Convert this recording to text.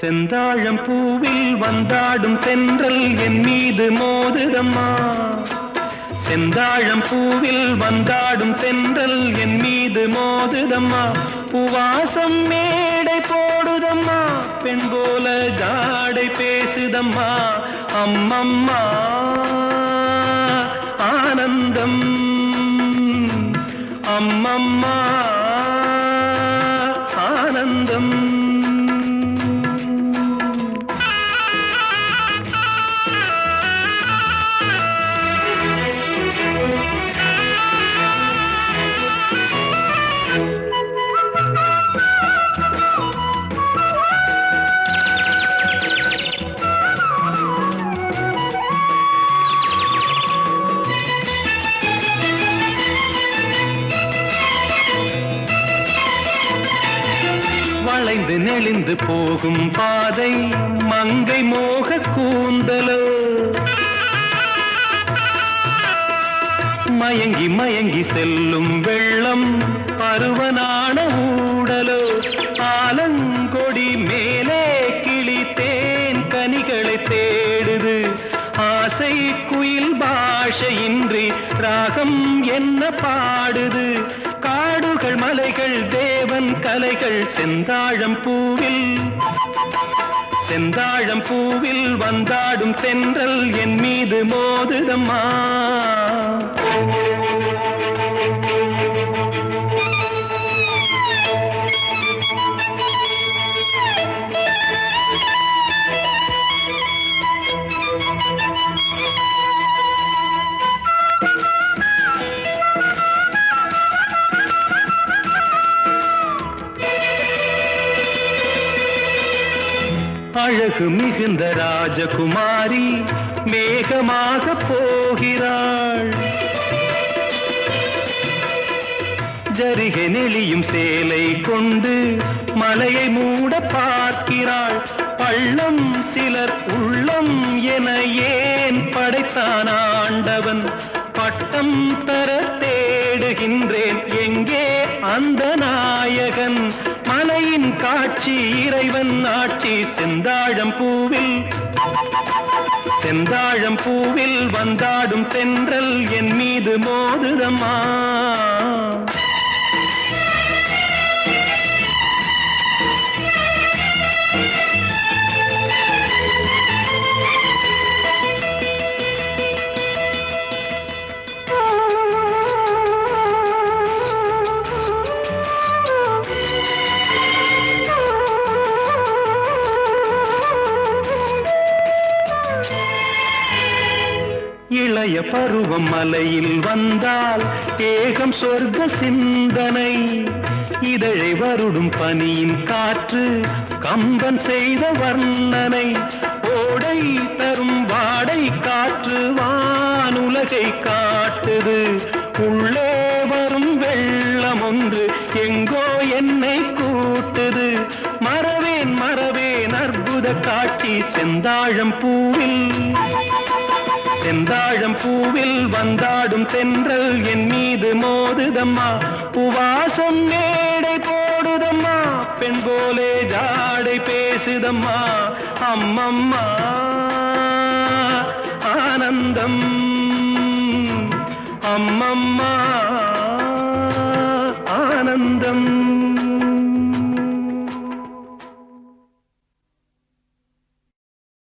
செந்தாழம் பூவில் வந்தாடும் தென்றல் என் மீது மோதுதம்மா. செந்தாழம் பூவில் வந்தாடும் தென்றல் என் மீது மோதுதம்மா. பூவாசம் மேடை போடுதம்மா, பெண் போல ஜாடை பேசுதம்மா. அம்மம்மா ஆனந்தம், அம்மம்மா ஆனந்தம். வளைந்து நெளிந்து போகும் பாதை மங்கை மோக கூந்தலோ, மயங்கி மயங்கி செல்லும் வெள்ளம் பருவனான ஊடலோ. ஆலங்கொடி மேலே கிளி தேன் கனிகளை தேடுது, ஆசை குயில் பாஷையின்றி ராகம் என்ன பாடுது. காடுகள் மலைகள் தேவன் கலைகள் செந்தாழம் பூவில், செந்தாழம் பூவில் வந்தாடும் தென்றல் என் மீது மோதுதம்மா. அழகு மிகுந்த ராஜகுமாரி மேகமாக போகிறாள், ஜரிகை நெளியும் சேலை கொண்டு மலையை மூட பார்க்கிறாள். பள்ளம் சிலர் உள்ளம் என ஏன் படைத்தான் ஆண்டவன், பட்டம் தர தேடுகின்றேன் எங்கே அந்த நாயகன். மலையின் காட்சி இறைவன் ஆட்சி செந்தாழம் பூவில், செந்தாழம் பூவில் வந்தாடும் தென்றல் என் மீது மோதுதம்மா. இளைய பருவம் மலையில் வந்தால் ஏகம் சொர்க்க சிந்தனை, இதழை வருடும் பனியின் காற்று கம்பன் செய்த வர்ணனை. ஓடை தரும் வாடை காற்று வானுலகை காட்டுது, உள்ளே வரும் வெள்ளம் ஒன்று எங்கோ என்னை கூட்டுது. மறவேன் மறவேன் அற்புத காட்சி செந்தாழம் பூவில், செந்தாழம் பூவில் வந்தாடும் தென்றல் என் மீது மோதுதம்மா. பூவாசம் மேடை போடுதம்மா, பெண் போலே ஜாடை பேசுதம்மா. அம்மம்மா ஆனந்தம், அம்மம்மா